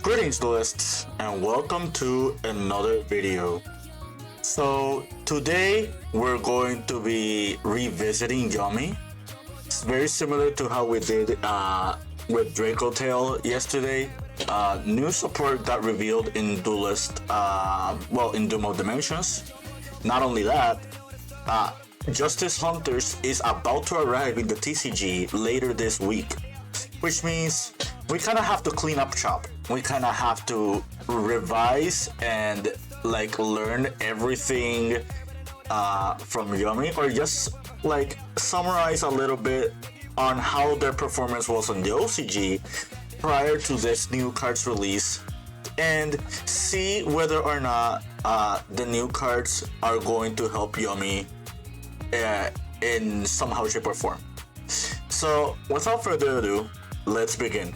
Greetings duelists and welcome to another video. So today we're going to be revisiting Yummy. It's very similar to how we did with Draco Tail yesterday. New support got revealed in Duelist, in Doom of Dimensions. Not only that, Justice Hunters is about to arrive in the TCG later this week, which means we kind of have to clean up shop. We kind of have to revise and learn everything from Yummy, or just summarize a little bit on how their performance was on the OCG prior to this new card's release, and see whether or not the new cards are going to help Yummy in somehow, shape, or form. So without further ado, let's begin.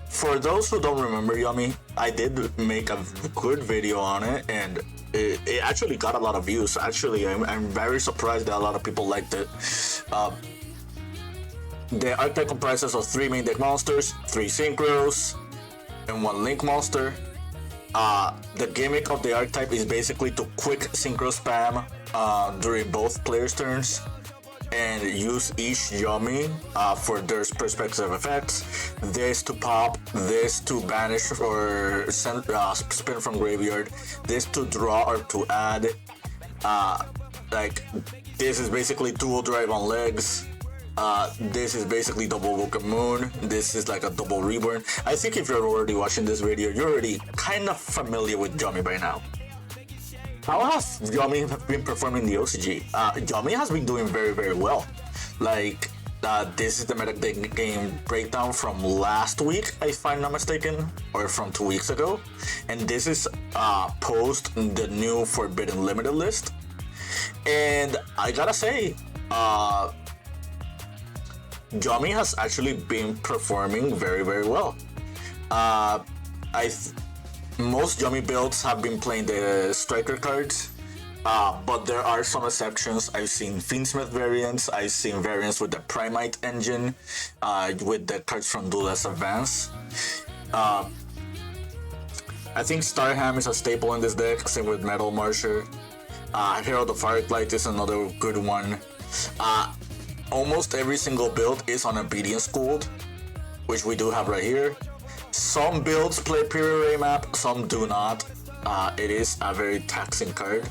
For those who don't remember Yummy, I did make a good video on it, and it actually got a lot of views. Actually, I'm very surprised that a lot of people liked it. The archetype comprises of 3 main deck monsters, 3 synchros, and 1 link monster. The gimmick of the archetype is basically to quick synchro spam during both players' turns, and use each Yummy for their perspective effects. This to pop, this to banish or send, spin from graveyard, this to draw or to add. This is basically dual drive on legs. This is basically double Woken Moon. This is like a double Reborn. I think if you're already watching this video, you're already kind of familiar with Yummy by now. How has Yummy been performing in the OCG? Yummy has been doing very, very well. This is the meta game breakdown from last week, if I'm not mistaken, or from 2 weeks ago. And this is post the new Forbidden Limited list. And I gotta say, Yummy has actually been performing very, very well. Most Yummy builds have been playing the striker cards, but there are some exceptions. I've seen Fiendsmith variants, I've seen variants with the Primite engine, with the cards from Duelist Advance. I think Starham is a staple in this deck, same with Metal Marsher. Herald of Firelight is another good one. Almost every single build is on Obedience Schooled, which we do have right here. Some builds play Pure Array map, some do not. It is a very taxing card.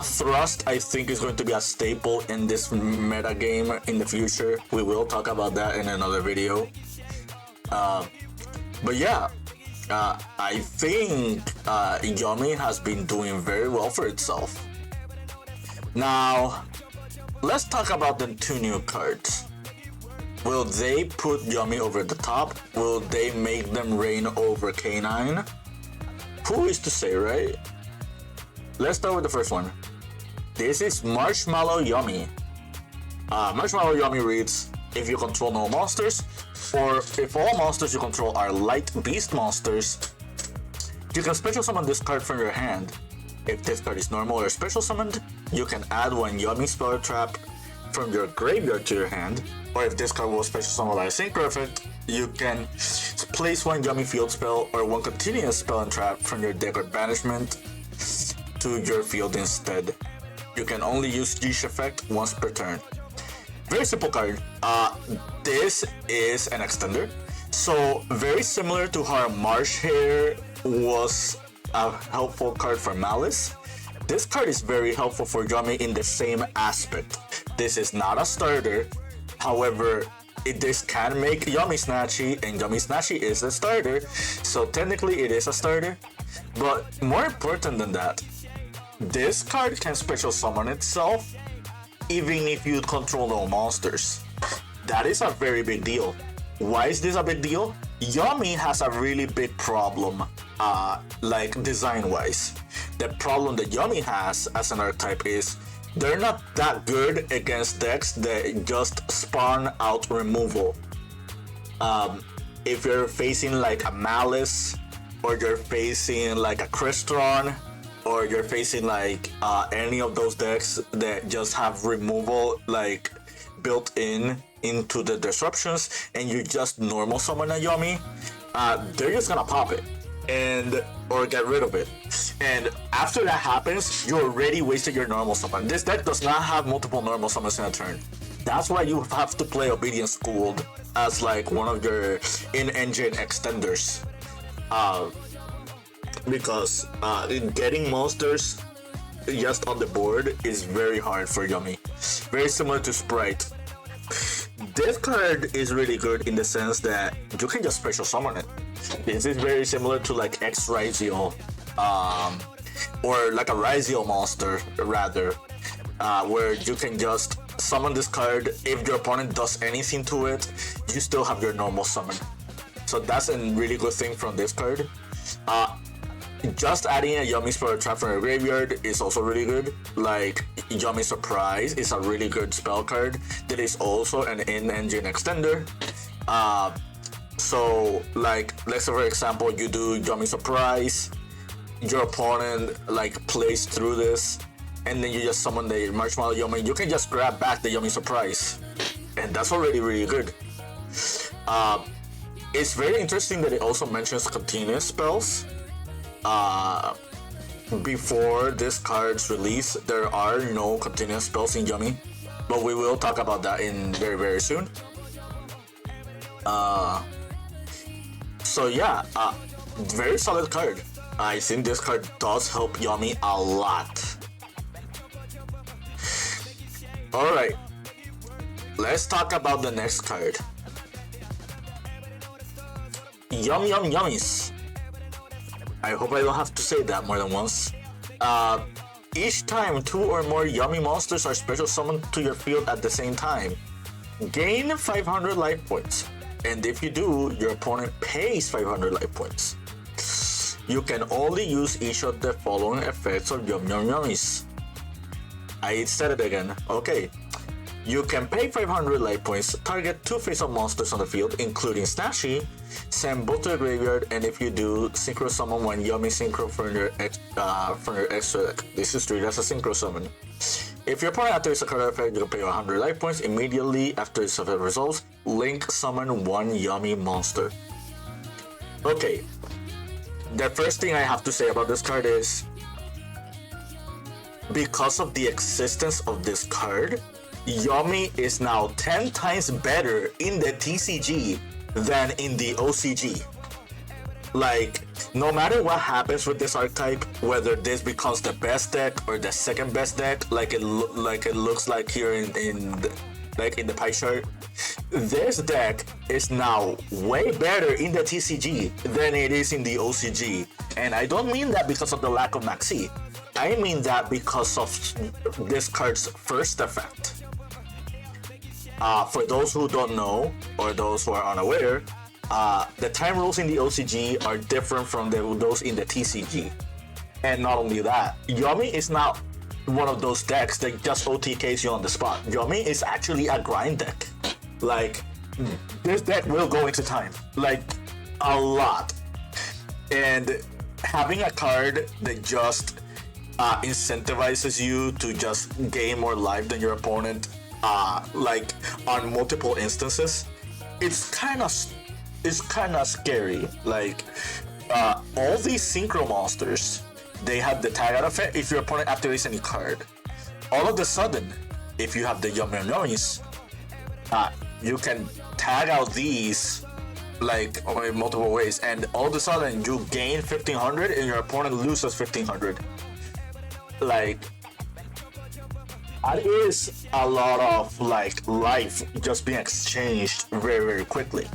Thrust, I think, is going to be a staple in this meta game in the future. We will talk about that in another video. But yeah, I think Yummy has been doing very well for itself. Now, let's talk about the 2 new cards. Will they put Yummy over the top? Will they make them reign over K9? Who is to say, right? Let's start with the first one. This is Marshmao Yummy. Marshmao Yummy reads, if you control no monsters, or if all monsters you control are light beast monsters, you can special summon this card from your hand. If this card is normal or special summoned, you can add 1 Yummy spell trap from your graveyard to your hand. Or if this card was special summoned by a synchro effect, you can place 1 Yummy field spell or 1 continuous spell and trap from your deck or banishment to your field instead. You can only use each effect once per turn. Very simple card. This is an extender. So very similar to how Marsh Hair was a helpful card for Malice. This card is very helpful for Yummy in the same aspect. This is not a starter. However, this can make Yummy Snatchy, and Yummy Snatchy is a starter, so technically it is a starter. But more important than that, this card can special summon itself even if you control no monsters. That is a very big deal. Why is this a big deal? Yummy has a really big problem, design-wise. The problem that Yummy has as an archetype is they're not that good against decks that just spawn out removal. If you're facing a Malice, or you're facing a Crystron, or you're facing any of those decks that just have removal built into the disruptions, and you just normal summon a Yummy, they're just gonna pop it and or get rid of it. And after that happens, you already wasted your normal summon. This deck does not have multiple normal summons in a turn. That's why you have to play Obedience Schooled as like one of your in-engine extenders. Because getting monsters just on the board is very hard for Yummy. Very similar to Sprite. This card is really good in the sense that you can just special summon it. This is very similar to like X Ryziel, or like a Ryziel monster rather, where you can just summon this card. If your opponent does anything to it, you still have your normal summon. So that's a really good thing from this card. Just adding a Yummy Spell Trap from your graveyard is also really good. Like Yummy Surprise is a really good spell card that is also an in-engine extender. So like let's say for example you do Yummy Surprise, your opponent like plays through this, and then you just summon the Marshmao Yummy. You can just grab back the Yummy Surprise, and that's already really good. It's very interesting that it also mentions continuous spells. Before this card's release, there are no continuous spells in Yummy, but we will talk about that in very soon. So yeah, very solid card. I think this card does help Yummy a lot. Alright, let's talk about the next card. Yummies. I hope I don't have to say that more than once. Each time 2 or more Yummy monsters are special summoned to your field at the same time, gain 500 life points. And if you do, your opponent pays 500 life points. You can only use each of the following effects of Yummies. I said it again. Okay. You can pay 500 life points, target 2 face-up monsters on the field, including Snatchy, send both to the graveyard, and if you do, synchro summon one Yummy Synchro from your extra deck. This is treated as a synchro summon. If your opponent activates a card effect, you can pay 100 life points. Immediately after its effect resolves, link summon one Yummy monster. Okay, the first thing I have to say about this card is, because of the existence of this card, Yummy is now 10 times better in the TCG than in the OCG. Like, no matter what happens with this archetype, whether this becomes the best deck or the second best deck, like it looks like here in the pie chart, this deck is now way better in the TCG than it is in the OCG. And I don't mean that because of the lack of Maxi. I mean that because of this card's first effect. For those who don't know, or those who are unaware, the time rules in the OCG are different from those in the TCG. And not only that, Yummy is not one of those decks that just OTKs you on the spot. Yummy is actually a grind deck. Like, this deck will go into time. Like, a lot. And having a card that just incentivizes you to just gain more life than your opponent, like on multiple instances, it's kind of scary. Like all these synchro monsters, they have the tag out effect. If your opponent activates any card, all of a sudden, if you have the Yummies, you can tag out these like in multiple ways, and all of a sudden you gain 1500 and your opponent loses 1500. Like, that is a lot of like life just being exchanged very quickly,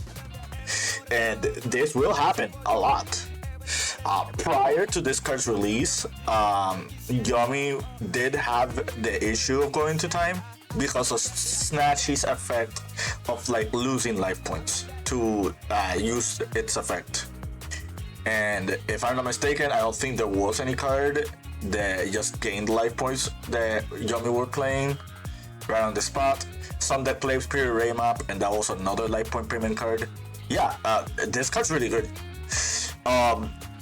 and this will happen a lot. Prior to this card's release, Yummy did have the issue of going to time because of Snatchy's effect of like losing life points to use its effect. And if I'm not mistaken, I don't think there was any card that just gained life points that Yummy were playing right on the spot. Some deck plays Period Ray Map, and that was another life point payment card. Yeah, this card's really good.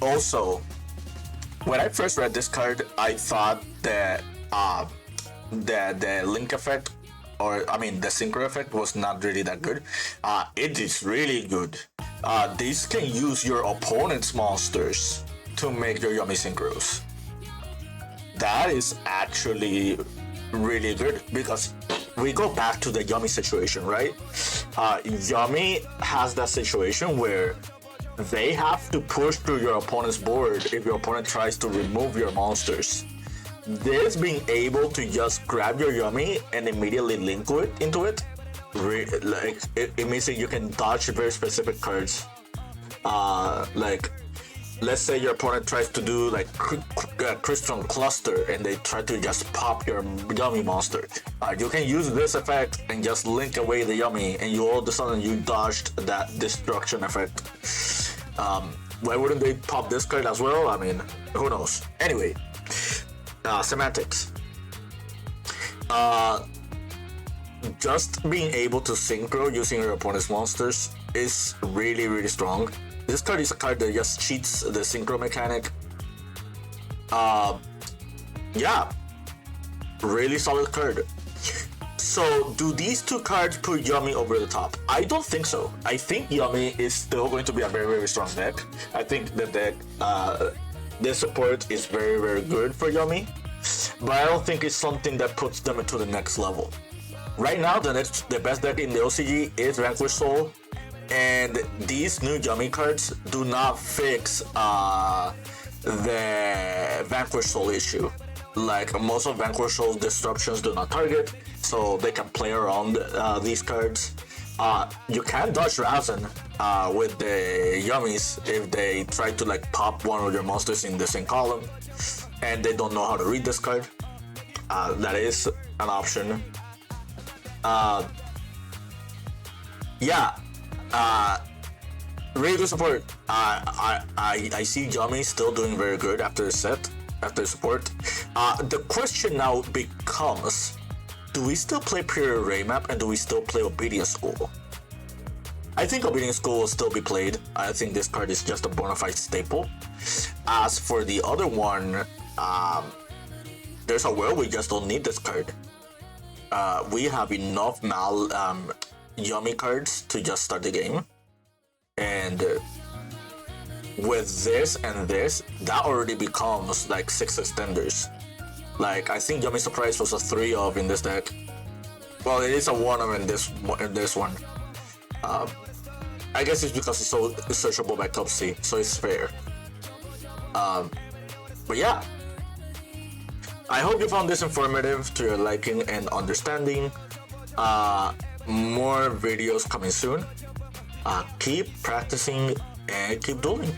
Also, when I first read this card, I thought that the link effect, or I mean the synchro effect, was not really that good. It is really good. These can use your opponent's monsters to make your Yummy synchros. That is actually really good because we go back to the Yummy situation, right? Yummy has that situation where they have to push through your opponent's board if your opponent tries to remove your monsters. This being able to just grab your Yummy and immediately link into it, it means that you can dodge very specific cards. Like, let's say your opponent tries to do like Crystal Cluster and they try to just pop your Yummy monster. You can use this effect and just link away the Yummy, and you all of a sudden you dodged that destruction effect. Why wouldn't they pop this card as well? I mean, who knows? Anyway, semantics. Just being able to synchro using your opponent's monsters is really, really strong. This card is a card that just cheats the synchro mechanic. Yeah, really solid card. So, do these two cards put Yummy over the top? I don't think so. I think Yummy is still going to be a very, very strong deck. I think the deck, the support is very, very good for Yummy, but I don't think it's something that puts them into the next level. Right now, the best deck in the OCG is Vanquish Soul, and these new Yummy cards do not fix the Vanquish Soul issue. Like, most of Vanquish Soul's disruptions do not target, so they can play around these cards. You can dodge Ravzen with the Yummies if they try to like pop one of your monsters in the same column and they don't know how to read this card. That is an option. Yeah, really good support. I see Yummy still doing very good after the set, after support. The question now becomes, do we still play Pure Array Map and do we still play Obedience School? I think Obedience School will still be played. I think this card is just a bona fide staple. As for the other one, there's a world we just don't need this card. We have enough Yummy cards to just start the game. And with this and this, that already becomes like 6 extenders. Like, I think Yummy Surprise was a 3 of in this deck. Well, it is a 1 of in this one. I guess it's because it's so searchable by top C, so it's fair. But yeah, I hope you found this informative to your liking and understanding. More videos coming soon. Keep practicing and keep dueling.